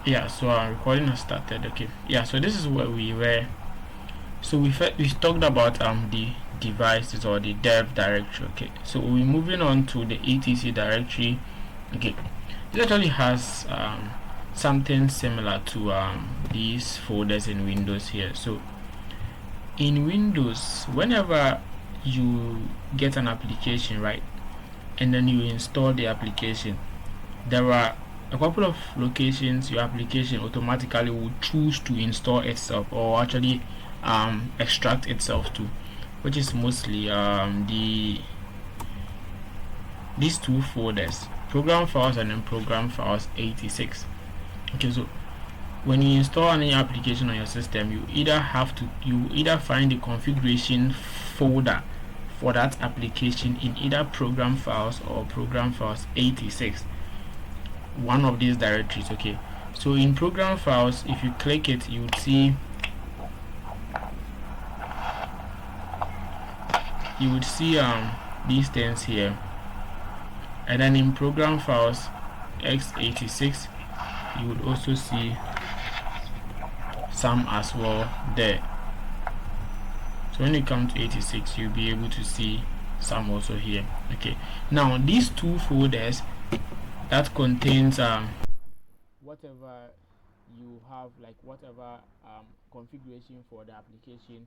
Yeah, so our recording has started. Okay. Yeah, so this is where we were. So we talked about the devices or the dev directory. Okay. So we're moving on to the etc directory. Okay. This actually has something similar to these folders in Windows here. So in Windows, whenever you get an application, right, and then you install the application, there are a couple of locations your application automatically will choose to install itself or actually extract itself to, which is mostly these two folders, program files and then program files 86. Okay, so when you install any application on your system, you either find the configuration folder for that application in either program files or program files 86, one of these directories. Okay, so in program files, if you click it, you would see these things here, and then in program files x86 you would also see some as well there. So when you come to 86, you'll be able to see some also here. Okay, now these two folders that contains whatever you have, like whatever configuration for the application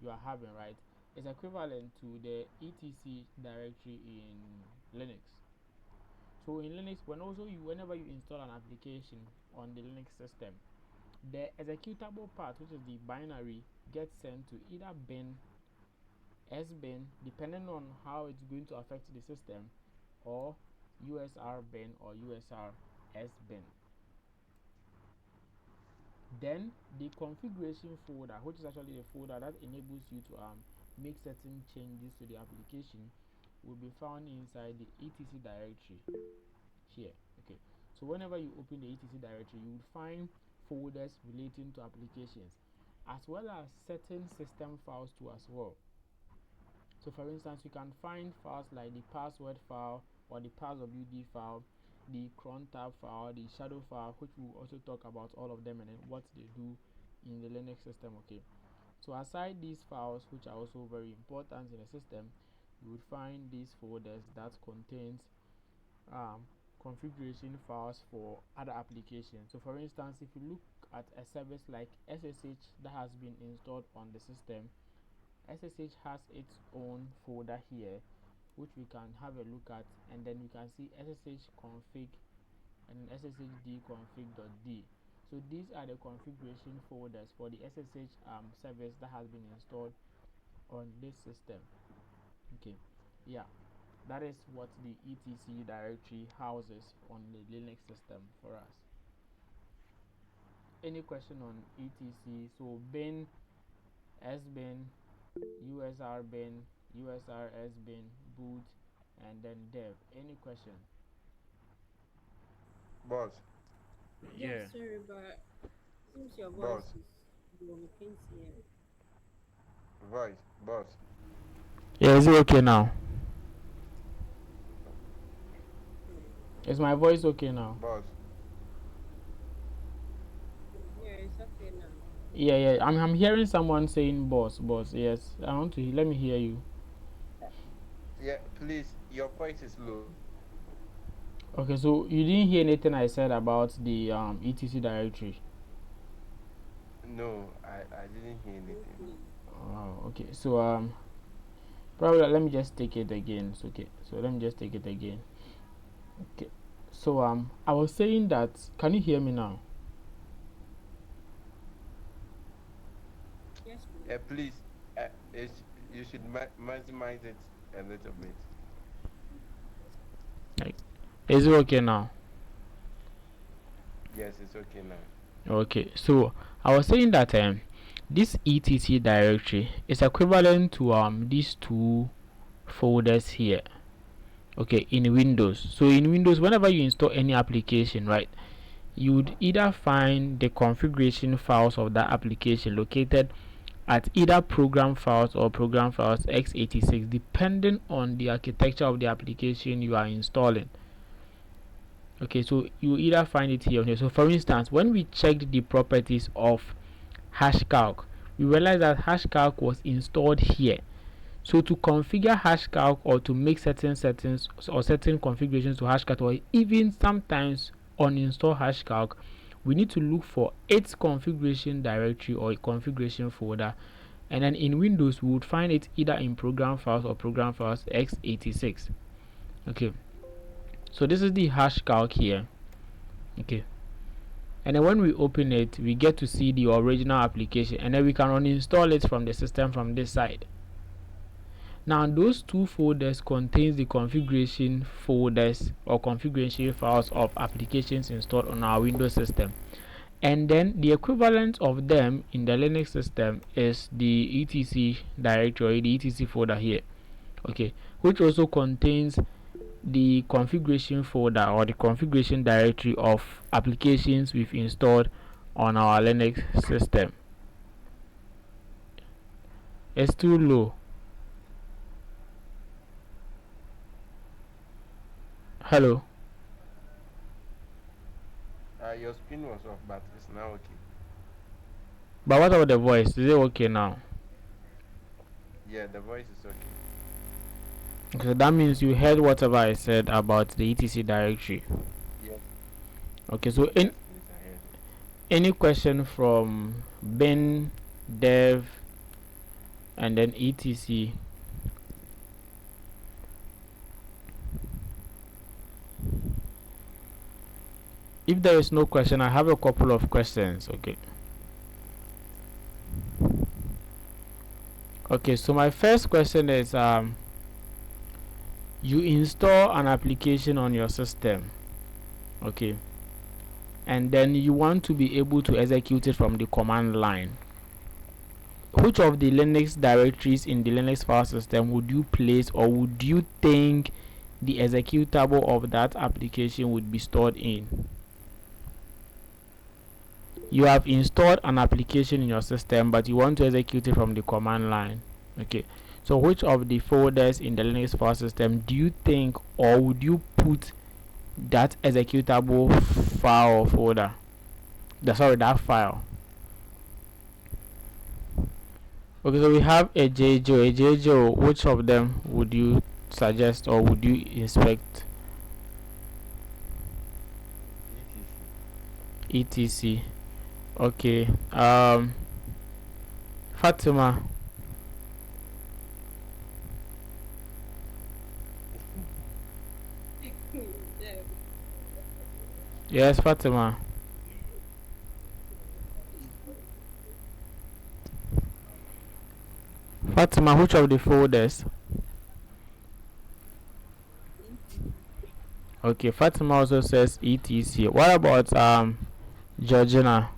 you are having, right, is equivalent to the etc directory in Linux. So in Linux, whenever you install an application on the Linux system, the executable part, which is the binary, gets sent to either bin, sbin, depending on how it's going to affect the system, or usr bin or usr sbin. Then the configuration folder, which is actually the folder that enables you to make certain changes to the application, will be found inside the etc directory here. Okay, so whenever you open the etc directory, you will find folders relating to applications, as well as certain system files too as well. So for instance, you can find files like the password file or the passwd file, the cron tab file, the shadow file, which we'll also talk about all of them and then what they do in the Linux system. Okay, so aside these files, which are also very important in the system, you would find these folders that contains configuration files for other applications. So for instance, if you look at a service like SSH that has been installed on the system, SSH has its own folder here, which we can have a look at, and then we can see SSH config and sshd config.d. So these are the configuration folders for the SSH service that has been installed on this system. Okay, yeah, that is what the etc directory houses on the Linux system for us. Any question on etc? So bin, sbin, usr bin, usr sbin, boot, and then dev. Any question? Boss, Yeah, Yeah. sorry, but seems your voice boss, is low. We can't hear it. boss. Yeah, is it okay now? Is my voice okay now? Boss, Yeah, it's okay now. Yeah, yeah. I'm hearing someone saying boss, boss. Yes, I want to. Let me hear you. yeah, please, your voice is low. Okay, so you didn't hear anything I said about the etc directory. No, I didn't hear No, anything. please. Oh, okay. So probably let me just take it again. So, okay. So let me just take it again. Okay. So I was saying that. Can you hear me now? Yes, please. Please, you should maximize it a little bit. Like, is it okay now? Yes, it's okay now. Okay. So I was saying that this etc directory is equivalent to these two folders here. Okay, in Windows. So in Windows, whenever you install any application, right, you would either find the configuration files of that application located at either program files or program files x86, depending on the architecture of the application you are installing. Okay, so you either find it here or here. So for instance, when we checked the properties of hashcalc, we realized that hashcalc was installed here. So to configure hashcalc or to make certain settings or certain configurations to hashcalc, or even sometimes uninstall hashcalc, we need to look for its configuration directory or configuration folder, and then in Windows we would find it either in program files or program files x86. Okay, so this is the hashcalc here. Okay, and then when we open it, we get to see the original application, and then we can uninstall it from the system from this side. Now those two folders contains the configuration folders or configuration files of applications installed on our Windows system, and then the equivalent of them in the Linux system is the etc directory, the etc folder here. Okay, which also contains the configuration folder or the configuration directory of applications we've installed on our Linux system. It's too low. Hello. Your screen was off, but it's now okay. But what about the voice? Is it okay now? Yeah, the voice is okay. So that means you heard whatever I said about the etc directory. Yes. Okay, so Yes, please, I heard it. any question from bin, dev, and then etc? If there is no question, I have a couple of questions. Okay, so my first question is you install an application on your system, okay, and then you want to be able to execute it from the command line. Which of the Linux directories in the Linux file system would you place, or would you think the executable of that application would be stored in? You have installed an application in your system, but you want to execute it from the command line. Okay, so which of the folders in the Linux file system do you think, or would you put that executable file or folder? That file. Okay, so we have a JJO. Which of them would you suggest or would you inspect? etc. etc. Okay, Fatima. Dev. Yes, Fatima. Fatima, which of the folders? Okay, Fatima also says etc. What about Georgina?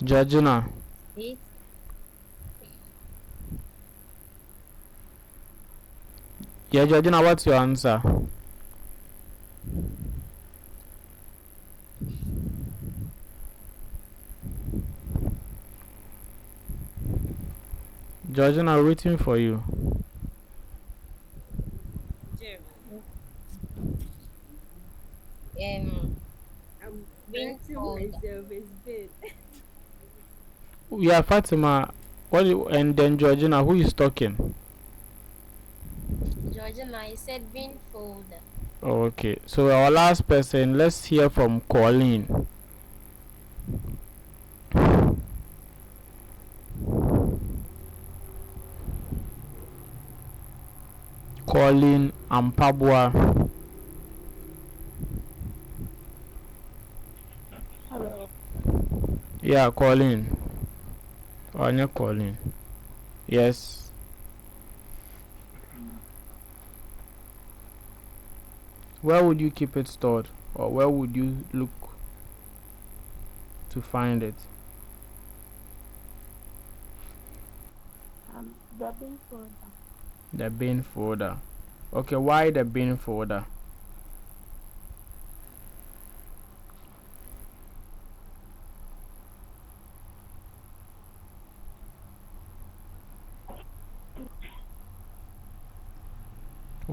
Georgina. It. Yeah, Georgina, what's your answer? Georgina, I'm waiting for you. Dev. I'm Bin correcting folder. myself. It's been. Yeah, Fatima. And then Georgina, who is talking? Georgina, I said bin folder. Oh, okay, so our last person, let's hear from Colleen. Colleen Ampabwa. Hello. Yeah, Colleen. Anya Colleen. Yes. Where would you keep it stored? Or where would you look to find it? The bin folder. The bin folder. Okay, why the bin folder?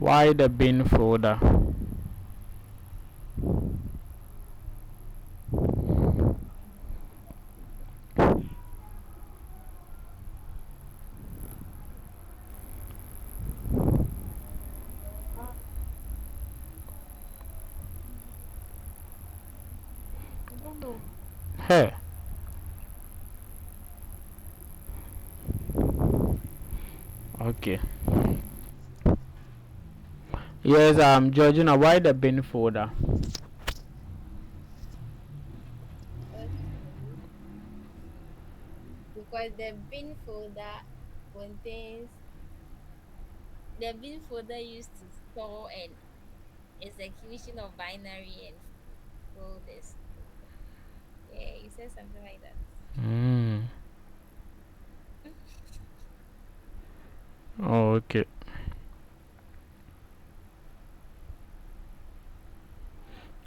Why the bin folder? I don't know. Hey. Okay. Yes, Georgina, why the bin folder? Okay. Because the bin folder used to store and execution of binary and folders. Yeah, you said something like that. Oh, okay.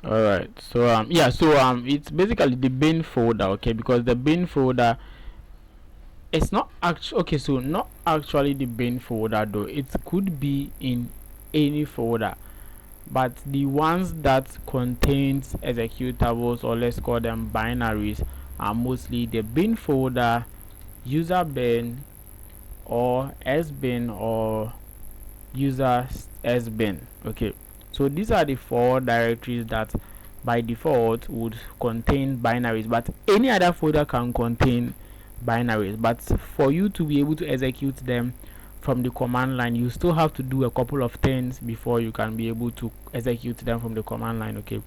All right. So yeah. So it's basically the bin folder. Okay, because the bin folder, it's not actually okay. So not actually the bin folder though. It could be in any folder, but the ones that contains executables, or let's call them binaries, are mostly the bin folder, user bin, or sbin, or user sbin. Okay, so these are the 4 directories that by default would contain binaries, but any other folder can contain binaries. But for you to be able to execute them from the command line, you still have to do a couple of things before you can be able to execute them from the command line. Okay,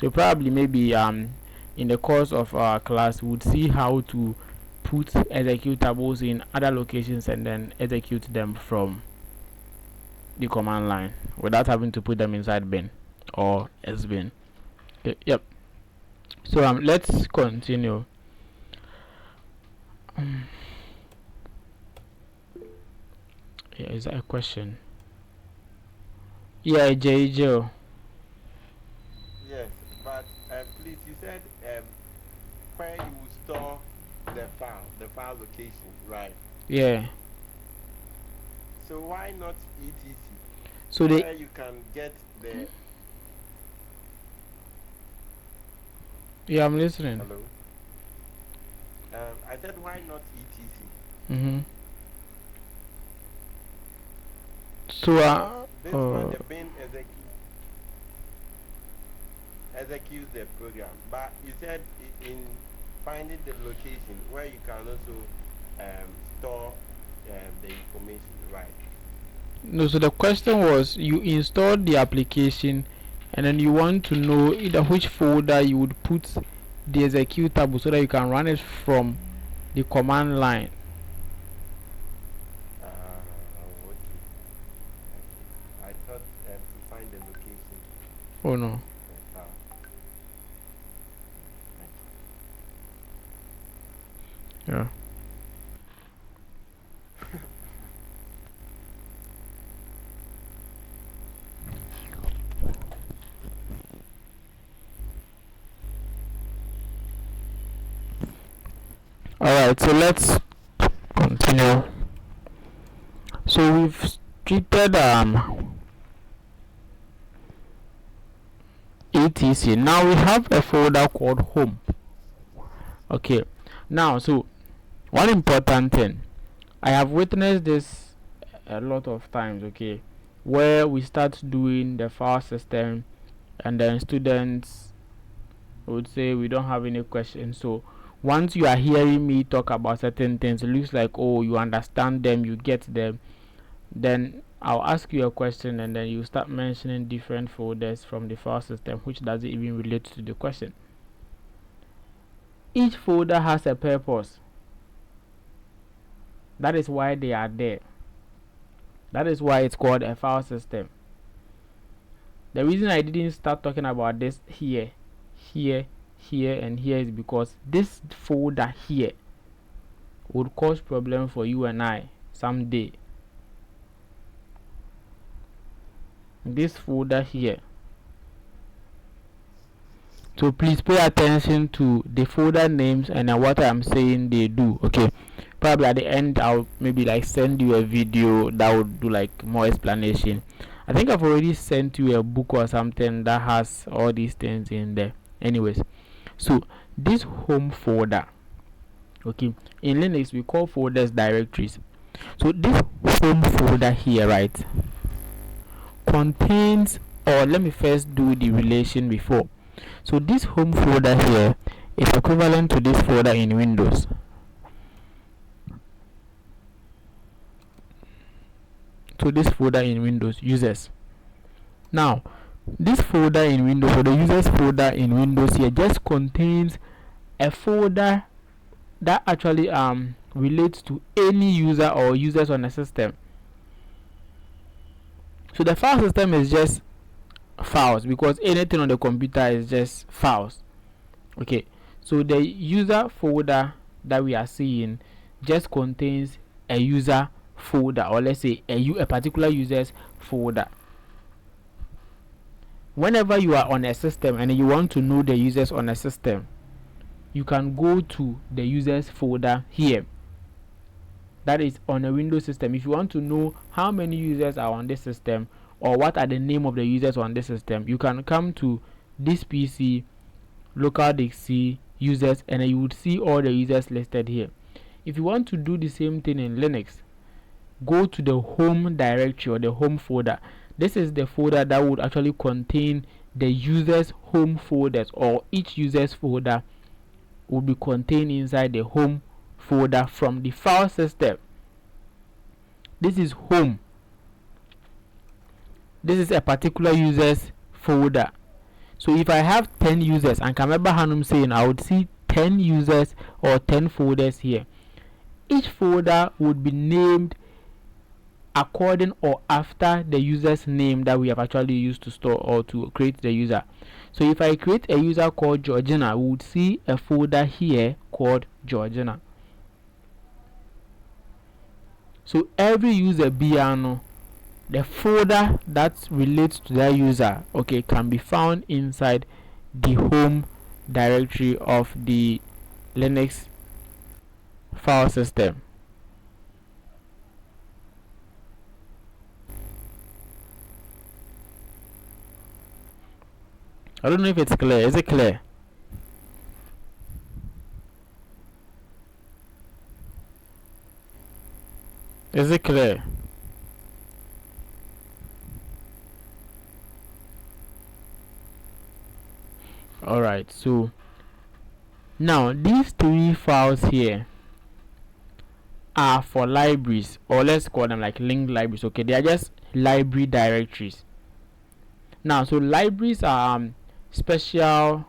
so probably maybe in the course of our class we would see how to put executables in other locations and then execute them from the command line without having to put them inside bin or sbin. Okay, yep. So let's continue. Yeah, is that a question? Yeah, JJ. Yes, but please, you said where you will store the file location, right? Yeah. So why not etc? So Where you can get the yeah, I'm listening. hello. I said why not etc? So This one the bin executes the program, but you said in finding the location where you can also store the information, right? no, so the question was, you installed the application and then you want to know either which folder you would put the executable so that you can run it from the command line. Okay. I thought to find the location. Oh no. Yeah. Alright, so let's continue. So we've treated etc. Now we have a folder called home. Okay, now so one important thing, I have witnessed this a lot of times, okay, where we start doing the file system and then students would say we don't have any questions. So once you are hearing me talk about certain things, it looks like, oh, you understand them, you get them, then I'll ask you a question and then you start mentioning different folders from the file system which doesn't even relate to the question. Each folder has a purpose. That is why they are there. That is why it's called a file system. The reason I didn't start talking about this here, and here is because this folder here would cause problem for you and I someday. This folder here. So please pay attention to the folder names and what I'm saying they do. Okay, probably at the end I'll maybe like send you a video that would do like more explanation I think I've already sent you a book or something that has all these things in there. Anyways, so this home folder, okay, in Linux we call folders directories. So this home folder here, right, contains, or let me first do the relation before. So this home folder here is equivalent to this folder in Windows. To this folder in Windows users. Now this folder in Windows, or the users folder in Windows here, just contains a folder that actually relates to any user or users on a system. So the file system is just files, because anything on the computer is just files. Okay, so the user folder that we are seeing just contains a user folder, or let's say a particular user's folder. Whenever you are on a system and you want to know the users on a system, you can go to the users folder here. That is on a Windows system. If you want to know how many users are on this system, or what are the name of the users on this system, you can come to this PC, local disk C, users, and you would see all the users listed here. If you want to do the same thing in Linux, go to the home directory or the home folder. This is the folder that would actually contain the users home folders, or each users folder will be contained inside the home folder from the file system. This is home. This is a particular users folder. So if I have 10 users, and can remember Hanum saying I would see 10 users or 10 folders here. Each folder would be named according or after the user's name that we have actually used to store or to create the user. So if I create a user called Georgina, we would see a folder here called Georgina. So every user piano, the folder that relates to that user, okay, can be found inside the home directory of the Linux file system. I don't know if it's clear. Is it clear? Is it clear? Alright, so now these three files here are for libraries, or let's call them like linked libraries. Okay, they are just library directories. Now, so libraries are special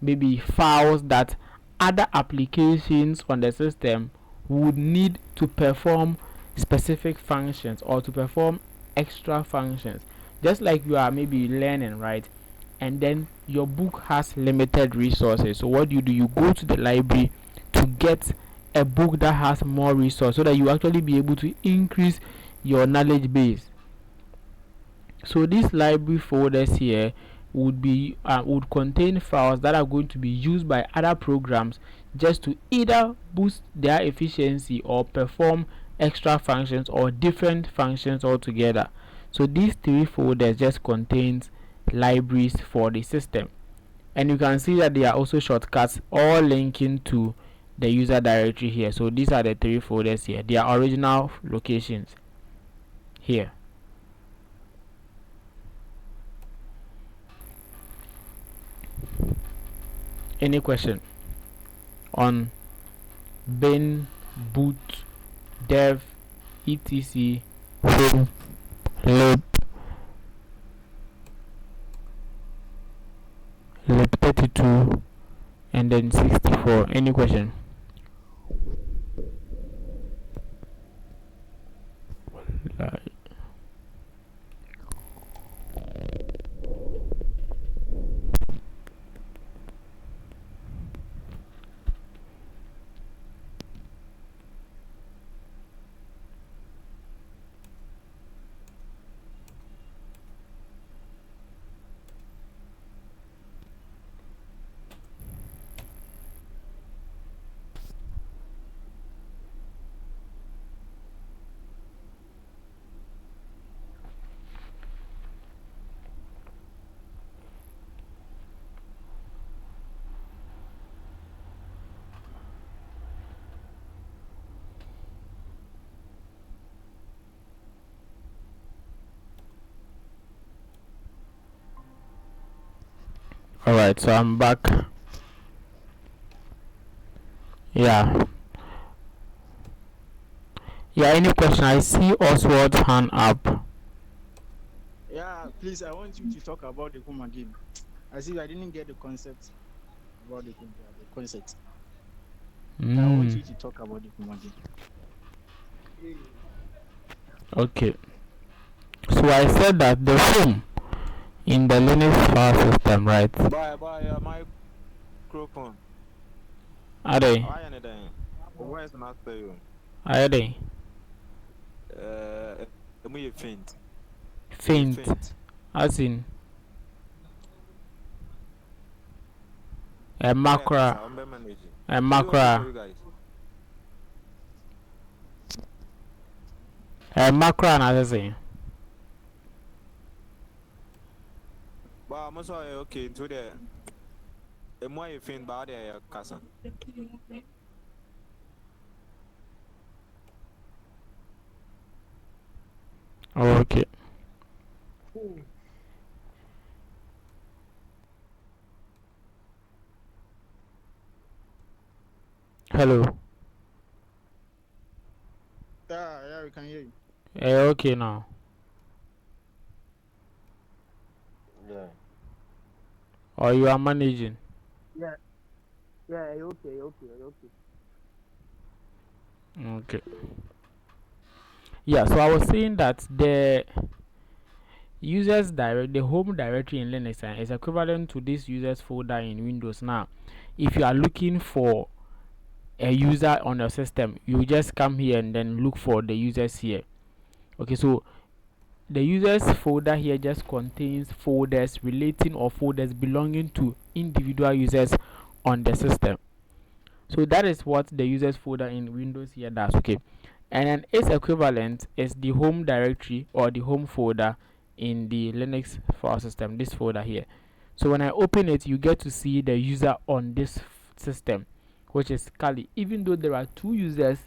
maybe files that other applications on the system would need to perform specific functions or to perform extra functions, just like you are maybe learning, right? And then your book has limited resources, so what do? You go to the library to get a book that has more resources, so that you actually be able to increase your knowledge base. So these library folders here would contain files that are going to be used by other programs just to either boost their efficiency or perform extra functions or different functions altogether. So these three folders just contains libraries for the system, and you can see that they are also shortcuts all linking to the user directory here. So these are the three folders here, their original locations here. Any question on bin, boot, dev, etc, home, lib 32 and then 64? Any question? Alright, so I'm back. Yeah. Yeah, any question? I see Oswald's hand up. Yeah, please, I want you to talk about the home again. I see I didn't get the concept about the home, the concept. I want you to talk about the home again. Okay. So I said that the home in the Linux file system, right? Bye, microphone. Are they? Why are they? Why is not you? Are they? We faint. Faint. As in a macra. A macra. A macra another thing. But I'm also okay to the more you faint about the cousin. Okay. Hello. Yeah, we can hear you. Okay now. Yeah. Or you are managing? Yeah, okay. Okay. Yeah, so I was saying that the the home directory in Linux is equivalent to this users folder in Windows. Now, if you are looking for a user on your system, you just come here and then look for the users here. Okay, so the users folder here just contains folders relating or folders belonging to individual users on the system. So that is what the users folder in Windows here does. Okay, and then its equivalent is the home directory or the home folder in the Linux file system, this folder here. So when I open it, you get to see the user on this system, which is Kali. Even though there are two users,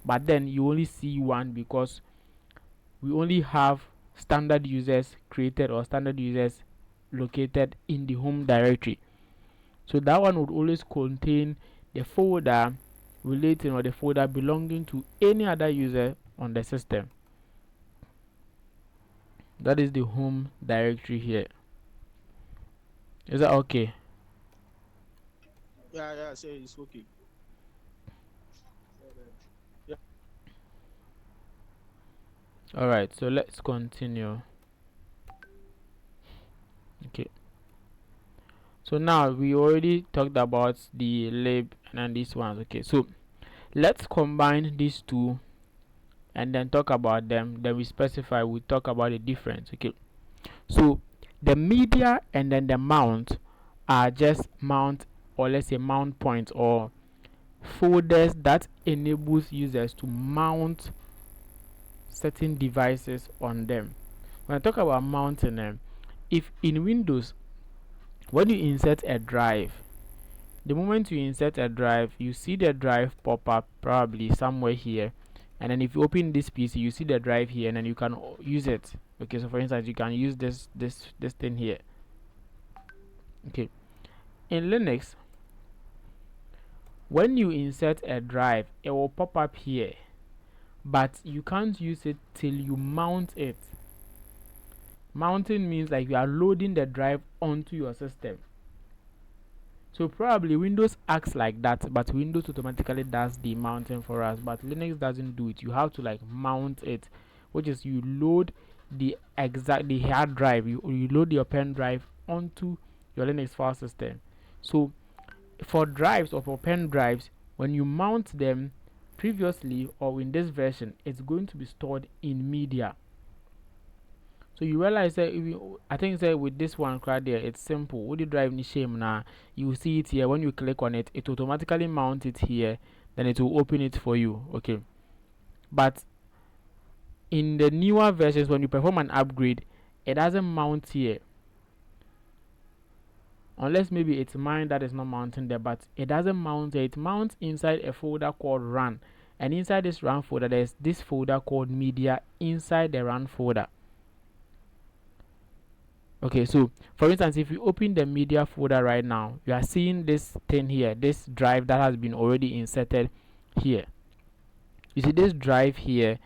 but then you only see one because we only have standard users created or standard users located in the home directory. So that one would always contain the folder relating or the folder belonging to any other user on the system. That is the home directory here. Is that okay? Yeah, say it's okay. Yeah. Alright, so let's continue. Okay. So now we already talked about the lib and then these ones. Okay, so let's combine these two and then talk about them. Then we specify, we talk about the difference. Okay, so the media and then the mount are just mount, or let's say mount points or folders that enables users to mount certain devices on them. When I talk about mounting them, if in Windows, when you insert a drive, the moment you insert a drive, you see the drive pop up probably somewhere here, and then if you open this PC, you see the drive here, and then you can use it. Okay, so for instance, you can use this thing here. Okay, in Linux, when you insert a drive, it will pop up here, but you can't use it till you mount it. Mounting means like you are loading the drive onto your system. So probably Windows acts like that, but Windows automatically does the mounting for us, but Linux doesn't do it. You have to like mount it, which is you load the hard drive, you load your pen drive onto your Linux file system. So for drives or for pen drives, when you mount them previously or in this version, it's going to be stored in media. So you realize that I think that with this one right there, it's simple. With the drive ni shame now, you see it here. When you click on it, it automatically mount it here. Then it will open it for you. Okay. But in the newer versions, when you perform an upgrade, it doesn't mount here. Unless maybe it's mine that is not mounting there, but it doesn't mount here. It mounts inside a folder called run. And inside this run folder, there's this folder called media inside the run folder. Okay, so for instance, if you open the media folder right now, you are seeing this thing here, this drive that has been already inserted here. You see this drive here.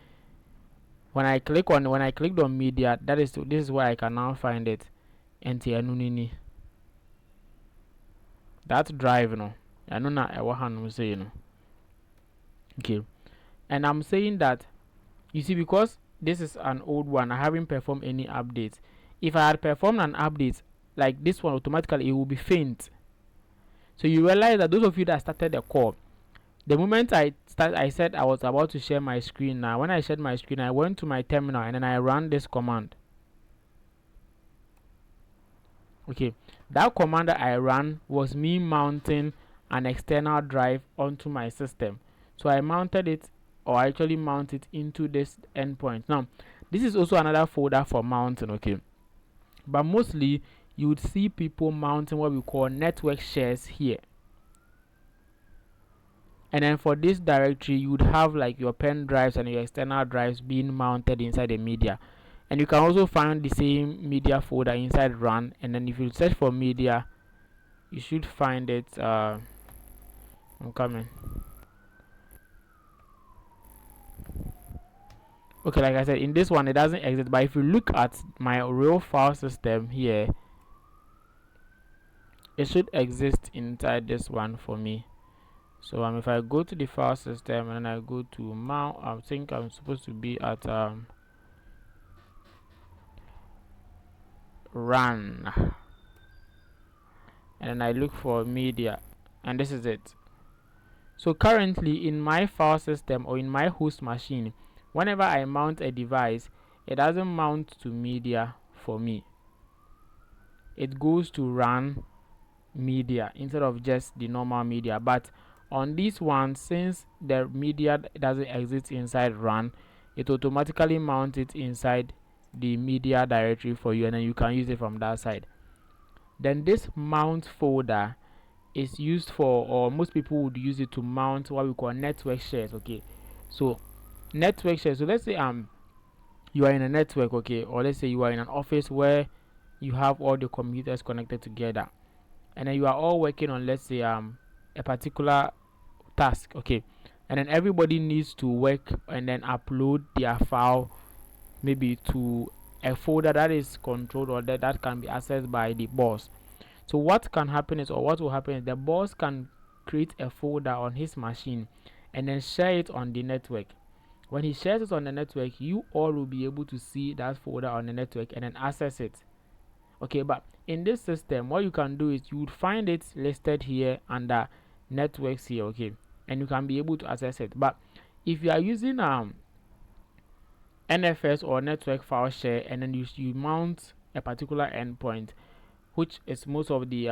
When I clicked on media, this is where I can now find it. NTNunini. That drive, no. I know na I want say, no. Okay, and I'm saying that, you see, because this is an old one, I haven't performed any updates. If I had performed an update like this one, automatically it will be faint. So you realize that those of you that started the call, the moment I said I was about to share my screen. Now when I shared my screen, I went to my terminal and then I ran this command. Okay, that command that I ran was me mounting an external drive onto my system. So I mounted it, or I actually mount it into this endpoint. Now this is also another folder for mounting. Okay, but mostly you would see people mounting what we call network shares here. And then for this directory, you would have like your pen drives and your external drives being mounted inside the media. And you can also find the same media folder inside run. And then if you search for media, you should find it. I'm coming. Okay, like I said, in this one it doesn't exist, but if you look at my real file system here, it should exist inside this one for me. So if I go to the file system and I go to mount, I think I'm supposed to be at run, and then I look for media, and this is it. So currently in my file system or in my host machine, whenever I mount a device, it doesn't mount to media for me. It goes to run media instead of just the normal media. But on this one, since the media doesn't exist inside run, it automatically mounts it inside the media directory for you, and then you can use it from that side. Then this mount folder is used for, or most people would use it to mount what we call network shares. Okay, so network shares, so let's say you are in a network, okay, or let's say you are in an office where you have all the computers connected together, and then you are all working on, let's say a particular task. Okay, and then everybody needs to work and then upload their file maybe to a folder that is controlled, or that can be accessed by the boss. So what can happen is, or what will happen is, the boss can create a folder on his machine and then share it on the network. When he shares it on the network, you all will be able to see that folder on the network and then access it. Okay, but in this system, what you can do is you would find it listed here under networks here. Okay, and you can be able to access it. But if you are using NFS or network file share, and then you mount a particular endpoint, which is most of the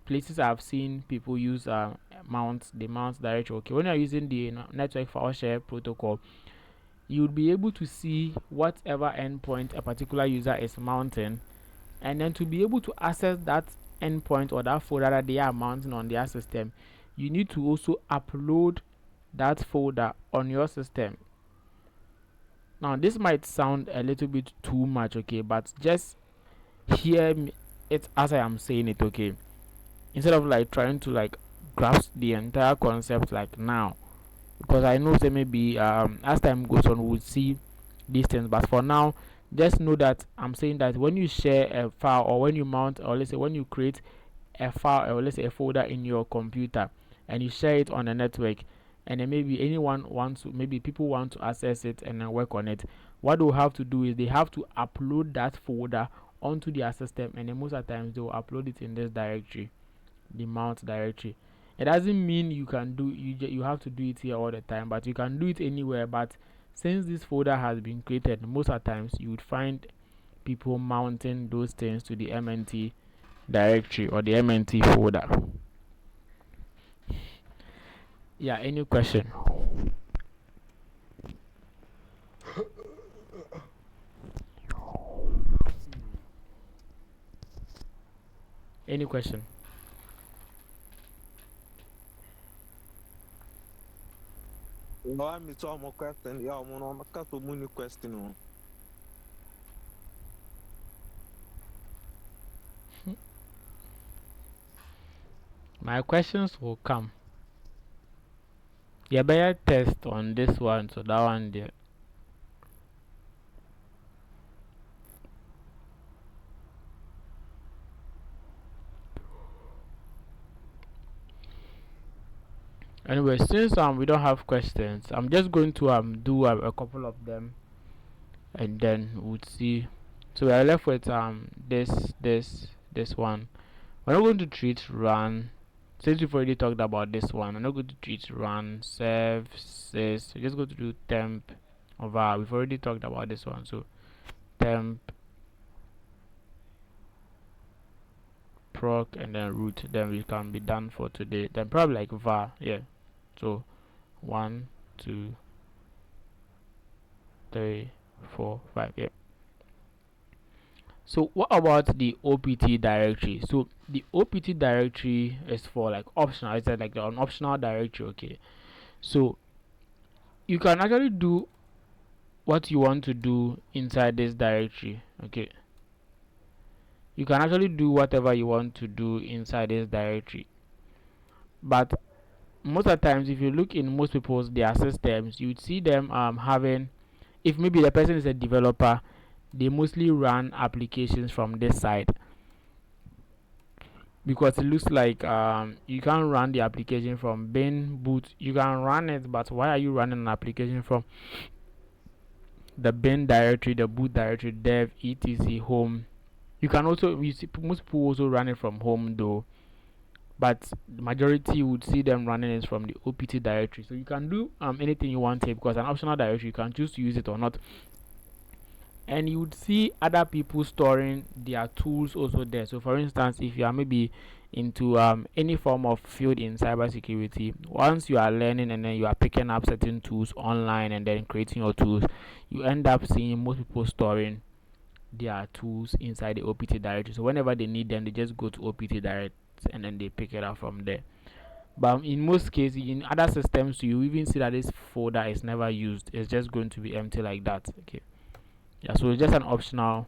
places I've seen people use the mount directory. Okay, when you're using the network file share protocol, you would be able to see whatever endpoint a particular user is mounting, and then to be able to access that endpoint or that folder that they are mounting on their system, you need to also upload that folder on your system. Now this might sound a little bit too much, okay, but just hear it as I am saying it. Okay, instead of like trying to like grasp the entire concept like now, because I know that maybe as time goes on we'll see these things, but for now just know that I'm saying that when you share a file, or when you mount, or let's say when you create a file, or let's say a folder in your computer and you share it on a network, and then maybe people want to access it and then work on it, what they'll have to do is they have to upload that folder onto their system, and then most of the times they will upload it in this directory, the mount directory. It doesn't mean you can do you have to do it here all the time, but you can do it anywhere. But since this folder has been created, most of the times you would find people mounting those things to the MNT directory or the MNT folder. Yeah, any question? Any question? No, I'm so more question. Yeah, I'm on a cut of money question. My questions will come. Yeah, better test on this one, so that one there. Anyway, since we don't have questions, I'm just going to do a couple of them, and then we'll see. So we are left with this one. We're not going to treat run, since we've already talked about this one. I'm not going to treat run services. We're just going to do temp over. We've already talked about this one, so temp proc and then root. Then we can be done for today. Then probably like var, yeah. So 1 2 3 4 5, yeah. So what about the OPT directory? So the OPT directory is for like optional. It's like an optional directory. Okay, so you can actually do what you want to do inside this directory. Okay, you can actually do whatever you want to do inside this directory, but most of the times if you look in most people's their systems, you'd see them having, if maybe the person is a developer, they mostly run applications from this side, because it looks like you can run the application from bin boot. You can run it, but why are you running an application from the bin directory, the boot directory, dev etc home? You can also, you see most people also run it from home though, but the majority would see them running it from the OPT directory. So you can do anything you want here, because an optional directory, you can choose to use it or not. And you would see other people storing their tools also there. So for instance, if you are maybe into any form of field in cybersecurity, once you are learning and then you are picking up certain tools online and then creating your tools, you end up seeing most people storing their tools inside the OPT directory. So whenever they need them, they just go to OPT direct and then they pick it up from there. But in most cases, in other systems, you even see that this folder is never used. It's just going to be empty like that. Okay, yeah, so it's just an optional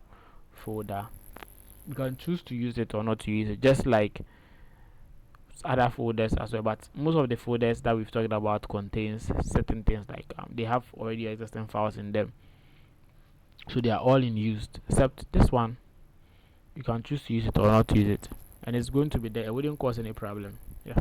folder. You can choose to use it or not to use it, just like other folders as well. But most of the folders that we've talked about contains certain things, like they have already existing files in them, so they are all in use, except this one. You can choose to use it or not to use it, and it's going to be there. It wouldn't cause any problem. Yeah.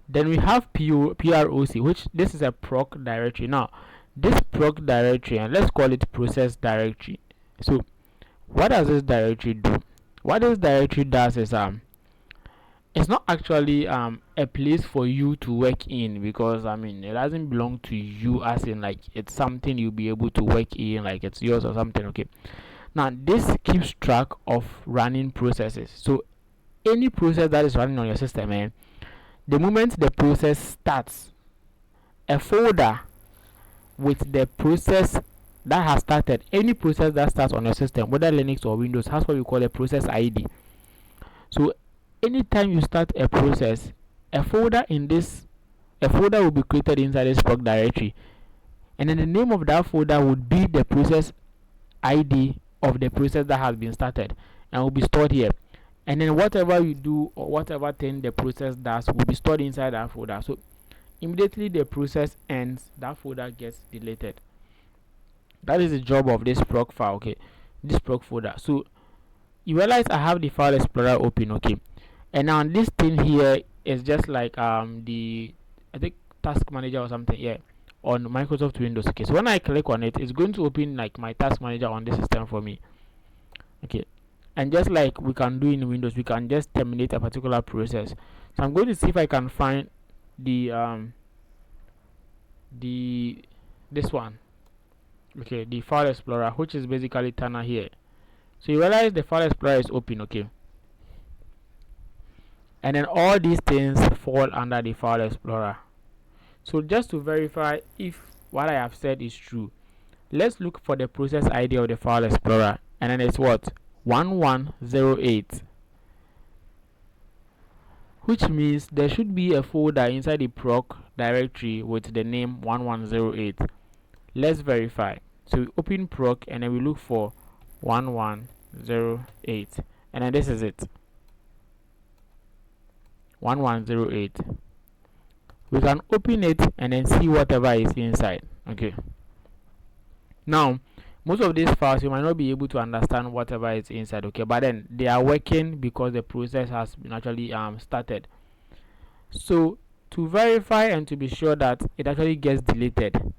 Then we have PROC, which this is a proc directory. Now this proc directory, and let's call it process directory. So what does this directory do? What this directory does is it's not actually a place for you to work in, because I mean it doesn't belong to you, as in like it's something you'll be able to work in, like it's yours or something. Okay, now this keeps track of running processes. So any process that is running on your system, the moment the process starts, a folder with the process that has started, any process that starts on your system, whether Linux or Windows, has what we call a process ID. So anytime you start a process, a folder will be created inside this proc directory, and then the name of that folder would be the process ID of the process that has been started, and will be stored here. And then whatever you do or whatever thing the process does will be stored inside that folder. So immediately the process ends, that folder gets deleted. That is the job of this proc file. Okay, this proc folder. So you realize I have the file explorer open. Okay, and now this thing here is just like the, I think, task manager or something, yeah, on Microsoft Windows. Okay, so when I click on it, it's going to open like my task manager on this system for me. Okay, and just like we can do in Windows, we can just terminate a particular process. So I'm going to see if I can find the this one. Okay, the file explorer, which is basically Tana here. So you realize the file explorer is open. Okay, and then all these things fall under the file explorer. So just to verify if what I have said is true, let's look for the process ID of the file explorer, and then it's what, 1108, which means there should be a folder inside the proc directory with the name 1108. Let's verify. So we open proc and then we look for 1108, and then this is it. 1108. We can open it and then see whatever is inside. Okay, now most of these files you might not be able to understand whatever is inside, okay, but then they are working because the process has been actually started. So to verify and to be sure that it actually gets deleted,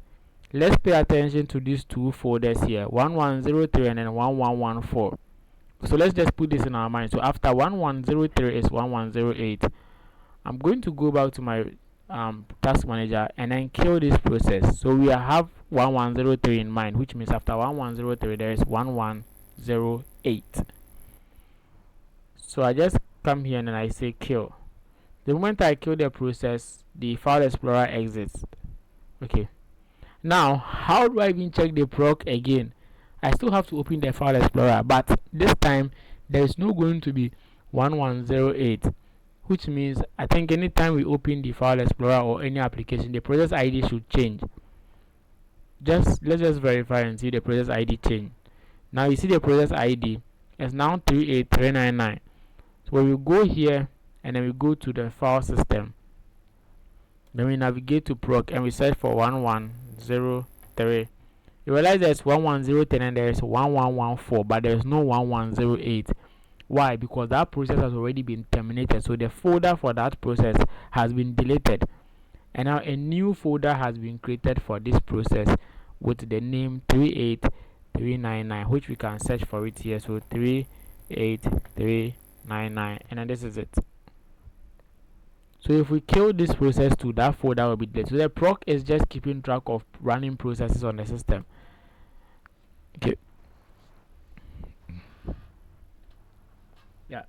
let's pay attention to these two folders here, 1103 and then 1114. So let's just put this in our mind. So after 1103 is 1108. I'm going to go back to my task manager and then kill this process. So we have 1103 in mind, which means after 1103 there is 1108. So I just come here and then I say kill. The moment I kill the process, the file explorer exits. Okay, now how do I even check the proc again? I still have to open the file explorer, but this time there is no going to be 1108, which means I think anytime we open the file explorer or any application, the process ID should change. Let's just verify and see the process ID change. Now you see the process ID is now 38399. So when we go here and then we go to the file system, then we navigate to proc and we search for 1103. You realize there's 1110 and there is 1114, but there is no 1108. Why? Because that process has already been terminated. So the folder for that process has been deleted, and now a new folder has been created for this process with the name 38399, which we can search for it here. So 38399, and then this is it. So if we kill this process too, that folder will be deleted. So the proc is just keeping track of running processes on the system. Okay. Yeah.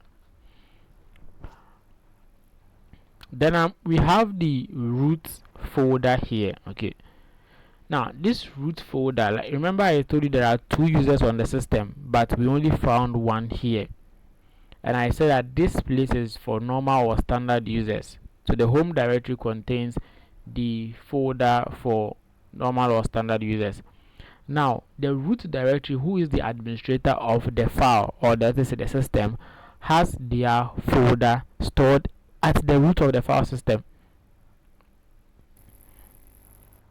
Then we have the root folder here. Okay. Now this root folder, like, remember I told you there are two users on the system, but we only found one here. And I said that this place is for normal or standard users. So the home directory contains the folder for normal or standard users. Now the root directory, who is the administrator of the file, or that is the system, has their folder stored at the root of the file system.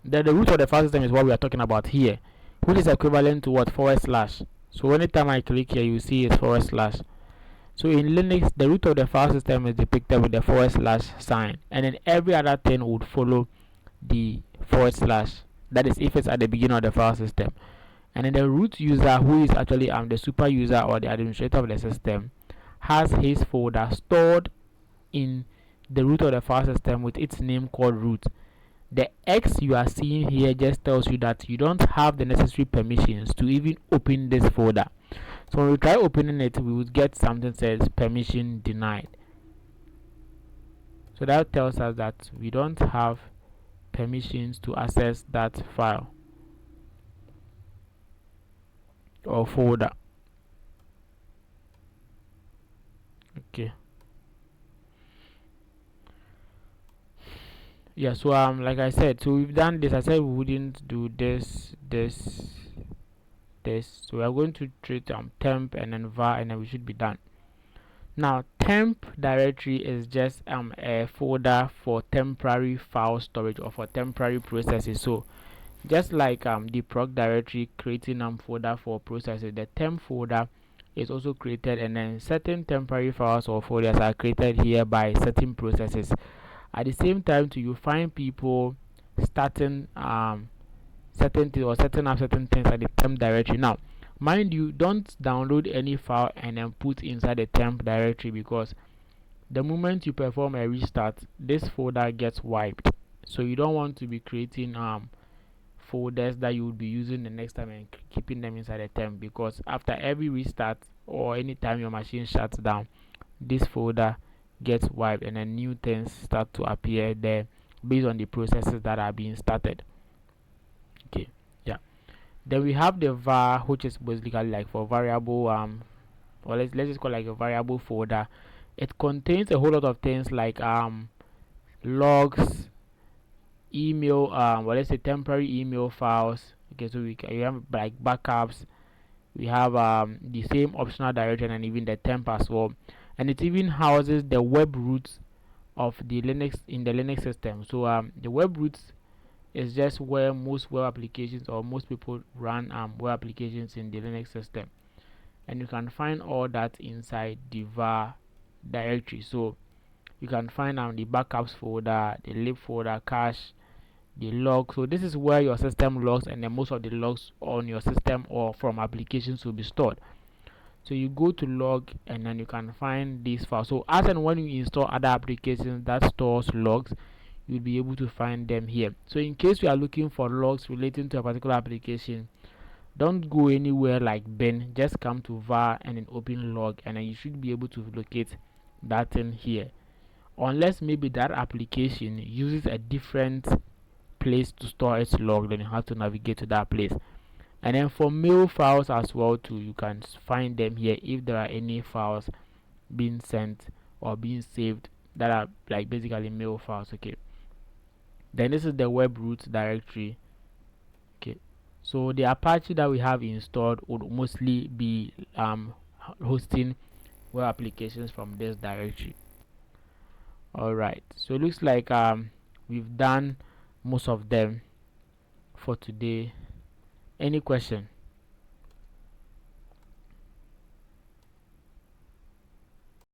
The root of the file system is what we are talking about here, which is equivalent to what? /. So anytime I click here, you see it's /. So in Linux, the root of the file system is depicted with the / sign, and then every other thing would follow the /. That is if it's at the beginning of the file system. And then the root user, who is actually the super user or the administrator of the system, has his folder stored in the root of the file system with its name called root. The X you are seeing here just tells you that you don't have the necessary permissions to even open this folder. So when we try opening it, we would get something that says permission denied. So that tells us that we don't have permissions to access that file or folder. Okay. Yeah, so like I said, so we've done this. I said we wouldn't do this. So we are going to treat temp and then var, and then we should be done. Now temp directory is just a folder for temporary file storage or for temporary processes. So just like the proc directory creating folder for processes, the temp folder is also created, and then certain temporary files or folders are created here by certain processes. At the same time too, you find people starting certain things or setting up certain things at the temp directory. Now mind you, don't download any file and then put inside the temp directory, because the moment you perform a restart, this folder gets wiped. So you don't want to be creating folders that you would be using the next time and keeping them inside the temp, because after every restart or anytime your machine shuts down, this folder gets wiped and then new things start to appear there based on the processes that are being started. Okay, yeah. Then we have the var, which is basically like for variable or let's just call it like a variable folder. It contains a whole lot of things like logs, email, let's say temporary email files. Okay, so we have like backups. We have the same optional directory and even the temp as well, and it even houses the web root of the Linux in the Linux system. So the web roots is just where most web applications or most people run web applications in the Linux system, and you can find all that inside the var directory. So you can find the backups folder, the lib folder, cache, the log. So this is where your system logs, and then most of the logs on your system or from applications will be stored. So you go to log, and then you can find this file. So as and when you install other applications that stores logs, you'll be able to find them here. So in case you are looking for logs relating to a particular application, don't go anywhere like bin, just come to var and then open log, and then you should be able to locate that thing here, unless maybe that application uses a different place to store its log, then you have to navigate to that place. And then for mail files as well too, you can find them here if there are any files being sent or being saved that are like basically mail files. Okay, then this is the web root directory. Okay, so the Apache that we have installed would mostly be hosting web applications from this directory. Alright, so it looks like we've done most of them for today. Any question?